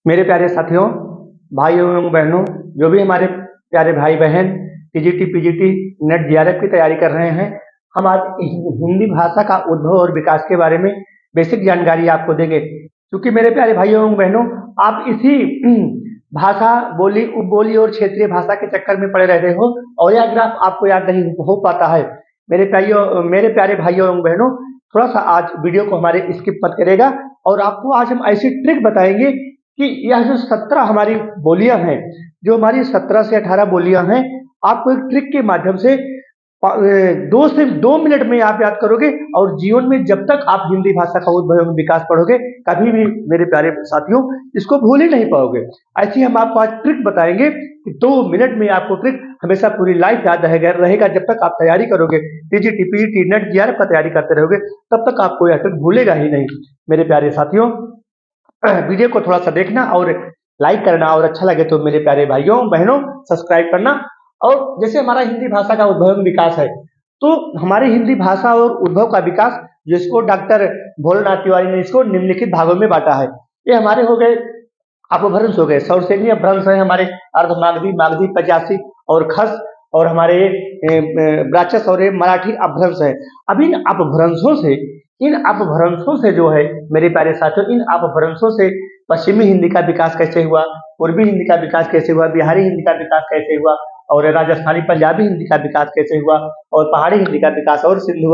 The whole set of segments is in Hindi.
मेरे प्यारे साथियों, भाइयों एवं बहनों, जो भी हमारे प्यारे भाई बहन टीजीटी पीजीटी नेट जीआरएफ की तैयारी कर रहे हैं, हम आज हिंदी भाषा का उद्भव और विकास के बारे में बेसिक जानकारी आपको देंगे। क्योंकि मेरे प्यारे भाइयों एवं बहनों, आप इसी भाषा, बोली, उपबोली और क्षेत्रीय भाषा के चक्कर में पड़े रहते हो और यह ग्राफ आपको याद नहीं हो पाता है। मेरे प्यारे भाइयों एवं बहनों, थोड़ा सा आज वीडियो को हमारे स्किप मत करेगा और आपको आज हम ऐसी ट्रिक बताएंगे कि यह जो 17 हमारी बोलियां हैं, जो हमारी 17 से 18 बोलियां हैं, आपको एक ट्रिक के माध्यम से 2 मिनट में आप याद करोगे और जीवन में जब तक आप हिंदी भाषा का उद्भव एवं विकास पढ़ोगे, कभी भी मेरे प्यारे साथियों इसको भूल ही नहीं पाओगे। ऐसी हम आपको आज ट्रिक बताएंगे कि 2 मिनट में आपको ट्रिक हमेशा पूरी लाइफ याद रहेगा। जब तक आप तैयारी करोगे, टीजीटी पीजीटी नेट जीआरएफ का तैयारी करते रहोगे, तब तक आपको यह ट्रिक भूलेगा ही नहीं। मेरे प्यारे साथियों, वीडियो को थोड़ा सा देखना और लाइक करना, और अच्छा लगे तो मेरे प्यारे भाइयों बहनों सब्सक्राइब करना। और जैसे हमारा हिंदी भाषा का उद्भव एवं विकास है, तो हमारी हिंदी भाषा और उद्भव का विकास, जिसको डॉक्टर भोलानाथ तिवारी ने इसको निम्नलिखित भागों में बांटा है। ये हमारे हो गए अपभ्रंश हो गए, सौरसेनी अपभ्रंश है हमारे, अर्धमागधी, मागधी, पचासी और खस, और हमारे ब्राचस और मराठी अपभ्रंश है। अब इन अपभ्रंशों से जो है मेरे प्यारे साथियों, इन अपभ्रंशों से पश्चिमी हिंदी का विकास कैसे हुआ, पूर्वी हिंदी का विकास कैसे हुआ, बिहारी हिंदी का विकास कैसे हुआ, और राजस्थानी पंजाबी हिंदी का विकास कैसे हुआ, और पहाड़ी हिंदी का विकास, और सिंधु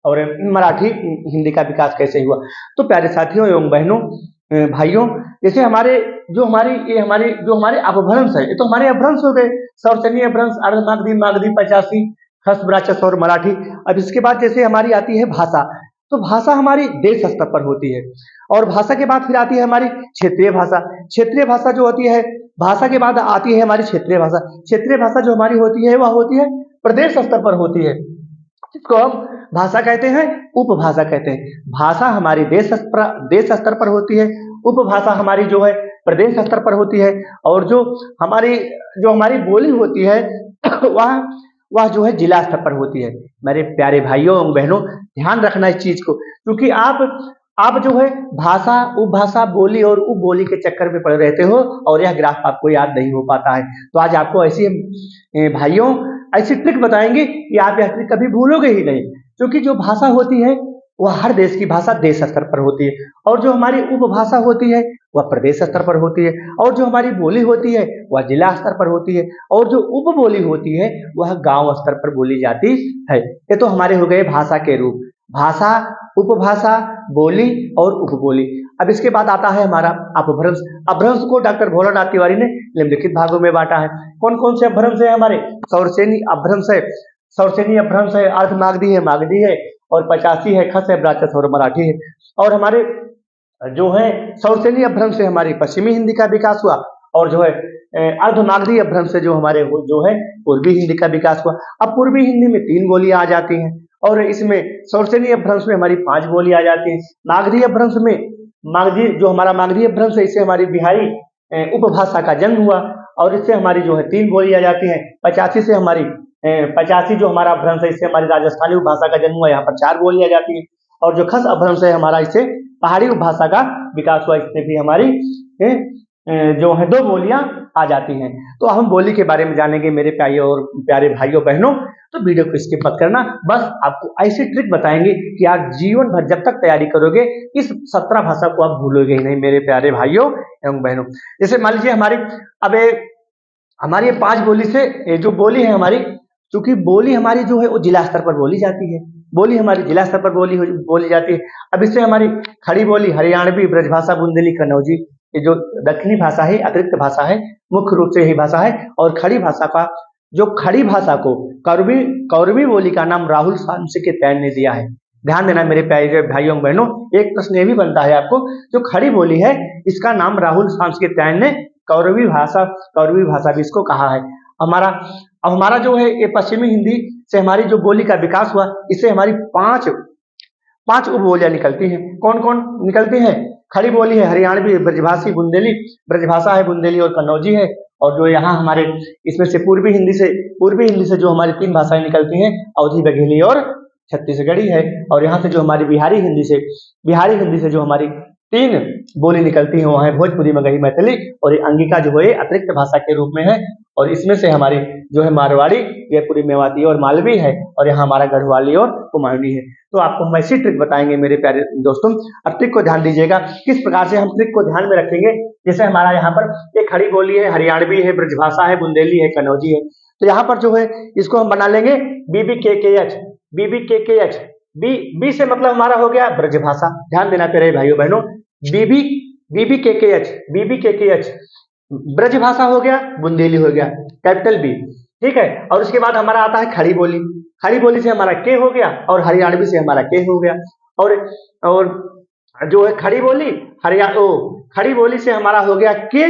और मराठी हिंदी का विकास कैसे हुआ। तो प्यारे साथियों एवं बहनों, भाइयों, जैसे हमारे जो हमारे अपभ्रंश है, ये तो हमारे अपभ्रंश हो गए, सौरसेनी अपभ्रंश, अर्धमागधी, मागधी, पचासी, खस, ब्राचस और मराठी। अब इसके बाद जैसे हमारी आती है भाषा, तो भाषा हमारी देश स्तर पर होती है, और भाषा के बाद फिर आती है हमारी क्षेत्रीय भाषा। क्षेत्रीय भाषा जो होती है, भाषा के बाद आती है हमारी क्षेत्रीय भाषा। क्षेत्रीय भाषा जो हमारी होती है, वह होती है प्रदेश स्तर पर होती है, जिसको हम भाषा कहते हैं, उपभाषा कहते हैं। भाषा हमारी देश स्तर पर होती है, उपभाषा हमारी जो है प्रदेश स्तर पर होती है, और जो हमारी बोली होती है वह जो है जिला स्तर पर होती है। मेरे प्यारे भाइयों एवं बहनों, ध्यान रखना इस चीज को, क्योंकि आप जो है भाषा, उपभाषा, बोली और उपबोली के चक्कर में पड़े रहते हो और यह ग्राफ आपको याद नहीं हो पाता है। तो आज आपको भाइयों ऐसी ट्रिक बताएंगे कि आप यह ट्रिक कभी भूलोगे ही नहीं, क्योंकि जो भाषा होती है वह हर देश की भाषा देश स्तर पर होती है, और जो हमारी उपभाषा होती है वह प्रदेश स्तर पर होती है, और जो हमारी बोली होती है वह जिला स्तर पर होती है, और जो उपबोली होती है वह गांव स्तर पर बोली जाती है। ये तो हमारे हो गए भाषा के रूप, भाषा, उपभाषा, बोली और उपबोली। अब इसके बाद आता है हमारा अपभ्रंश। अपभ्रंश को डॉक्टर भोलानाथ तिवारी ने निम्नलिखित भागों में बांटा है। कौन कौन से अपभ्रंश है हमारे? सौरसेनी अपभ्रंश है, सौरसेनी अपभ्रंश है, अर्धमागधी है, मागधी है, और पचासी है, खस है, ब्राचस और मराठी है। और हमारे जो है सौरसेनी अपभ्रंश से हमारी पश्चिमी हिंदी का विकास हुआ, और जो है अर्धमागधी अपभ्रंश से जो हमारे जो है पूर्वी हिंदी का विकास हुआ। अब पूर्वी हिंदी में 3 बोलियां आ जाती हैं, और इसमें सौरसेनी अपभ्रंश में हमारी 5 बोली आ जाती है। मागधी अपभ्रंश में जो हमारा मागधी अपभ्रंश है, इससे हमारी बिहारी उपभाषा का जन्म हुआ, और इससे हमारी जो है 3 बोली आ जाती है। पचासी जो हमारा अपभ्रंश है, इससे हमारी राजस्थानी उपभाषा का जन्म हुआ, यहाँ पर 4 बोली आ जाती है। और जो खस अपभ्रंश है हमारा, इससे पहाड़ी उपभाषा का विकास हुआ, इससे भी हमारी जो है 2 बोलियां आ जाती हैं। तो हम बोली के बारे में जानेंगे मेरे प्यारे भाइयों बहनों, तो वीडियो को स्किप मत करना। बस आपको ऐसी ट्रिक बताएंगे कि आप जीवन भर जब तक तैयारी करोगे, इस 17 भाषा को आप भूलोगे ही नहीं मेरे प्यारे भाइयों एवं बहनों। जैसे मान लीजिए हमारी 5 बोली से जो बोली है हमारी, क्योंकि बोली हमारी जो है वो जिला स्तर पर बोली जाती है, बोली हमारी जिला स्तर पर बोली जाती है। अब इससे हमारी खड़ी बोली, हरियाणवी, ब्रजभाषा, बुंदेली, कन्नौजी, ये जो दक्षिणी भाषा है, अतिरिक्त भाषा है, मुख्य रूप से यही भाषा है। और खड़ी भाषा को कौरवी बोली का नाम राहुल सांस्कृतिक ने दिया है। ध्यान देना मेरे प्यारे भाइयों बहनों, एक प्रश्न ये भी बनता है आपको, जो खड़ी बोली है इसका नाम राहुल सांस्कृतिक ने कौरवी भाषा भी इसको कहा है। हमारा जो है ये पश्चिमी हिंदी से हमारी जो बोली का विकास हुआ, इससे हमारी 5 उपबोलियां निकलती हैं। कौन कौन निकलती हैं? खड़ी बोली है हरियाणवी, ब्रजभाषी, बुंदेली, ब्रजभाषा है बुंदेली और कन्नौजी है। और जो यहाँ हमारे इसमें से पूर्वी हिंदी से जो हमारी 3 भाषाएं निकलती हैं, अवधी, बघेली और छत्तीसगढ़ी है। और यहाँ से जो हमारी बिहारी हिंदी से जो हमारी तीन बोली निकलती है, वहाँ है भोजपुरी, मगही, मैथिली, और ये अंगिका जो है अतिरिक्त भाषा के रूप में है। और इसमें से हमारी जो है मारवाड़ी, जयपुरी, मेवाती और मालवी है, और यहाँ हमारा गढ़वाली और कुमाऊनी है। तो आपको हम ऐसी ट्रिक बताएंगे मेरे प्यारे दोस्तों। अब ट्रिक को ध्यान दीजिएगा, किस प्रकार से हम ट्रिक को ध्यान में रखेंगे। जैसे हमारा यहाँ पर एक खड़ी बोली है, हरियाणवी है, ब्रजभाषा है, बुंदेली है, कन्नौजी है। तो यहाँ पर जो है इसको हम बना लेंगे BBKKH, BBKKH। बी से मतलब हमारा हो गया ब्रजभाषा, ध्यान देना प्यारे भाइयों बहनों। BBKKH, BBKKH ब्रजभाषा हो गया, बुंदेली हो गया, कैपिटल बी, ठीक है। और उसके बाद हमारा आता है खड़ी बोली, खड़ी बोली से हमारा के हो गया, और हरियाणवी से हमारा के हो गया। और जो है खड़ी बोली खड़ी बोली से हमारा हो गया के,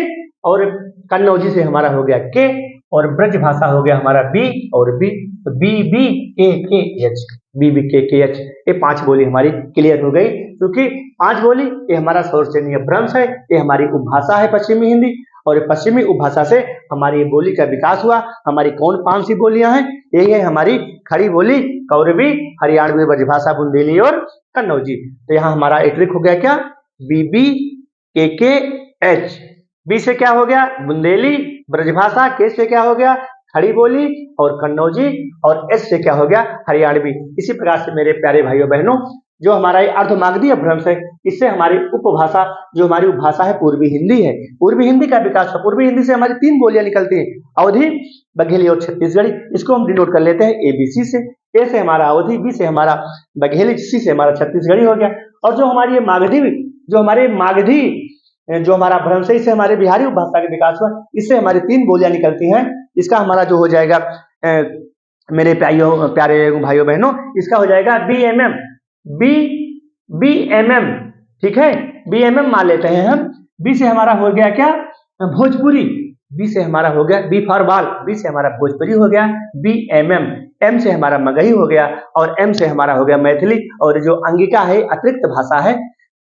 और कन्नौजी से हमारा हो गया के, और ब्रजभाषा हो गया हमारा बी और बी, BBKKH, BBKKH। ये 5 बोली हमारी क्लियर हो गई। क्योंकि 5 बोली ये हमारा सौरसेनीय भ्रंश है, ये हमारी उपभाषा है पश्चिमी हिंदी, और पश्चिमी उपभाषा से हमारी बोली का विकास हुआ। हमारी कौन 5 सी बोलियां हैं? यही है हमारी खड़ी बोली, कौरवी, हरियाणवी, ब्रजभाषा, बुंदेली और कन्नौजी। तो यहाँ हमारा एक ट्रिक हो गया क्या, BBKKH। बी से क्या हो गया बुंदेली, ब्रजभाषा, के से क्या हो गया खड़ी बोली और कन्नौजी, और एस से क्या हो गया हरियाणवी। इसी प्रकार से मेरे प्यारे भाइयों बहनों, जो हमारा अर्धमागधी अपभ्रंश है, इससे हमारी उपभाषा, जो हमारी उपभाषा है पूर्वी हिंदी है, पूर्वी हिंदी का विकास हुआ। पूर्वी हिंदी से हमारी 3 बोलियां निकलती हैं, अवधी, बघेली और छत्तीसगढ़ी। इसको हम डिनोट कर लेते हैं ABC से। ए से हमारा अवधी, बी से हमारा बघेली, सी से हमारा छत्तीसगढ़ी हो गया। और जो हमारी ये मागधी, जो हमारे मागधी जो हमारा भ्रंश है, इससे हमारे बिहारी उपभाषा का विकास हुआ। इससे हमारी 3 बोलियां निकलती हैं। इसका हमारा जो हो जाएगा मेरे प्यारे भाइयों बहनों, इसका हो जाएगा BMM, BMM, ठीक है, BMM मान लेते हैं हम। बी से हमारा हो गया क्या भोजपुरी, बी से हमारा हो गया बी फॉर बाल, बी से हमारा भोजपुरी हो गया BMM। एम से हमारा मगही हो गया, और एम से हमारा हो गया मैथिली। और जो अंगिका है अतिरिक्त भाषा है,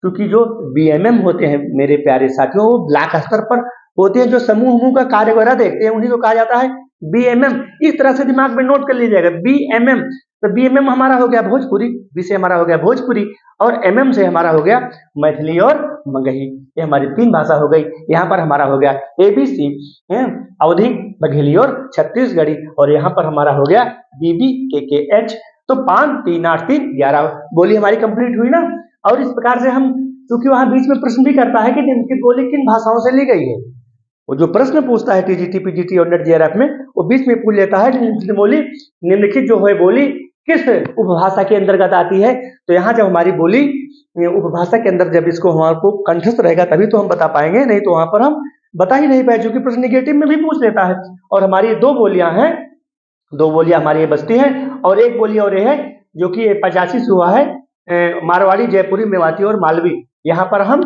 क्योंकि जो BMM होते हैं मेरे प्यारे साथियों, वो ब्लॉक स्तर पर होते हैं, जो समूह का कार्य वगैरह देखते हैं, उन्हीं को कहा जाता है BMM। इस तरह से दिमाग में नोट कर लीजिएगा BMM। तो BMM हमारा हो गया भोजपुरी, बी से हमारा हो गया भोजपुरी, और MM से हमारा हो गया मैथिली और मगही। ये हमारी 3 भाषा हो गई। यहाँ पर हमारा हो गया ABC, अवधी, बघेली और छत्तीसगढ़ी, और यहाँ पर हमारा हो गया BBKKH। तो 5, 3, 8, 3, 11 बोली हमारी कंप्लीट हुई ना। और इस प्रकार से हम, क्योंकि वहां बीच में प्रश्न भी करता है कि निम्नलिखित बोली किन भाषाओं से ली गई है, वो जो प्रश्न पूछता है TGT, PGT और नेट JRF में, वो बीच में पूछ लेता है निम्नलिखित जो है बोली किस उपभाषा के अंतर्गत आती है। तो यहाँ जब हमारी बोली उपभाषा के अंदर, जब इसको हमारे को कंठस्थ रहेगा तभी तो हम बता पाएंगे, नहीं तो वहां पर हम बता ही नहीं पाए, जो कि प्रश्न निगेटिव में भी पूछ लेता है। और हमारी 2 बोलियां हैं, 2 बोलियां हमारी ये बचती हैं, और एक बोली और ये है जो कि 85 से हुआ है, मारवाड़ी, जयपुरी, मेवाती और मालवी। यहाँ पर हम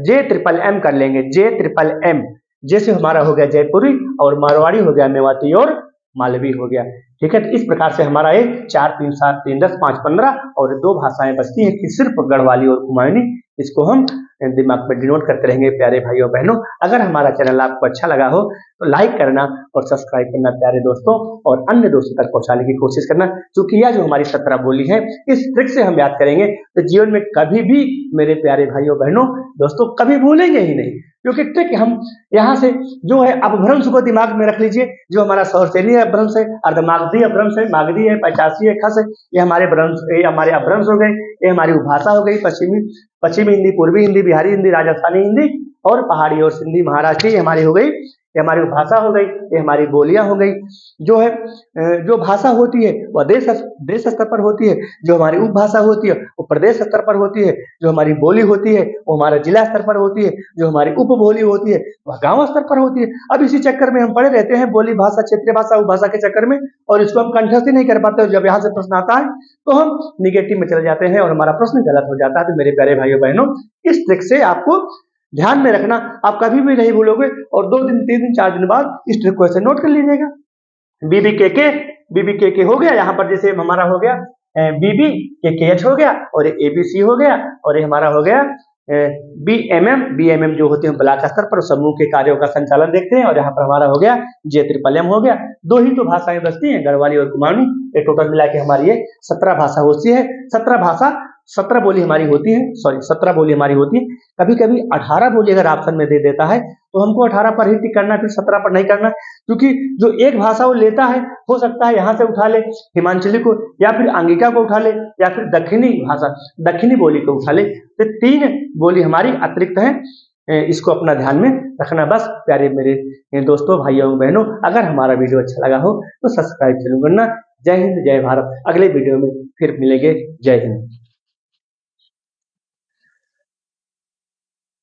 JMM कर लेंगे, JMM। जे से हमारा हो गया जयपुरी, और मारवाड़ी हो गया मेवाती और मालवी हो गया, ठीक है। तो इस प्रकार से हमारा ये 4, 3, 7, 3, 10, 5, 15 और 2 भाषाएं बचती हैं कि सिर्फ गढ़वाली और कुमाऊनी। इसको हम दिमाग में डिनोट करते रहेंगे प्यारे भाइयों बहनों। अगर हमारा चैनल आपको अच्छा लगा हो तो लाइक करना और सब्सक्राइब करना प्यारे दोस्तों, और अन्य दोस्तों तक पहुंचाने की कोशिश करना। क्योंकि यह जो हमारी 17 बोली है, इस ट्रिक से हम याद करेंगे तो जीवन में कभी भी मेरे प्यारे भाइयों बहनों दोस्तों कभी भूलेंगे ही नहीं। क्योंकि ट्रिक हम यहाँ से जो है अपभ्रंश को दिमाग में रख लीजिए, जो हमारा सौरसेनी अपभ्रंश है, अर्धमागधी अपभ्रंश है, मागधी है, 85 है, खस है, ये हमारे अपभ्रंश हो गए। ये हमारी उपभाषा हो गई, पश्चिमी हिंदी, पूर्वी हिंदी, बिहारी हिंदी, राजस्थानी हिंदी और पहाड़ी और सिंधी, महाराष्ट्री हमारी हो गई। ये हमारी भाषा हो गई, ये हमारी बोलियां हो गई। जो है जो भाषा होती है वह देश स्तर पर होती है, जो हमारी उपभाषा होती है वो प्रदेश स्तर पर होती है, जो हमारी बोली होती है वो हमारा जिला स्तर पर होती है, जो हमारी उपबोली होती है वह गांव स्तर पर होती है। अब इसी चक्कर में हम पड़े रहते हैं बोली भाषा, क्षेत्रीय भाषा, उपभाषा के चक्कर में, और इसको हम कंठस्थ ही नहीं कर पाते। और जब यहाँ से प्रश्न आता है तो हम निगेटिव में चले जाते हैं और हमारा प्रश्न गलत हो जाता है। तो मेरे प्यारे भाइयों बहनों, इस ट्रिक से आपको ध्यान में रखना, आप कभी भी नहीं भूलोगे। और 2 दिन, 3 दिन, 4 दिन बाद इस ट्रिक को ऐसे नोट कर लीजिएगा। BBKK हो गया, यहाँ पर जैसे हमारा हो गया BBKKH हो गया, और ABC हो गया, और ये हमारा हो गया BMM जो होते हैं ब्लॉक स्तर पर समूह के कार्यों का संचालन देखते हैं। और यहाँ पर हमारा हो गया JMM हो गया। 2 ही तो भाषाएं बचती हैं, गढ़वाली और कुमाऊनी। ये टोटल मिला के हमारी ये 17 भाषा होती है। 17 भाषा 17 बोली हमारी होती है, सॉरी 17 बोली हमारी होती है। कभी कभी 18 बोली अगर ऑप्शन में दे देता है तो हमको 18 पर ही टिक करना, फिर 17 पर नहीं करना, क्योंकि जो एक भाषा वो लेता है हो सकता है यहाँ से उठा ले हिमांचली को, या फिर अंगिका को उठा ले, या फिर दक्षिणी भाषा दक्षिणी बोली को उठा ले। तो 3 बोली हमारी अतिरिक्त है, इसको अपना ध्यान में रखना। बस प्यारे मेरे दोस्तों, भाइयों बहनों, अगर हमारा वीडियो अच्छा लगा हो तो सब्सक्राइब जरूर करना। जय हिंद, जय भारत। अगले वीडियो में फिर मिलेंगे। जय हिंद।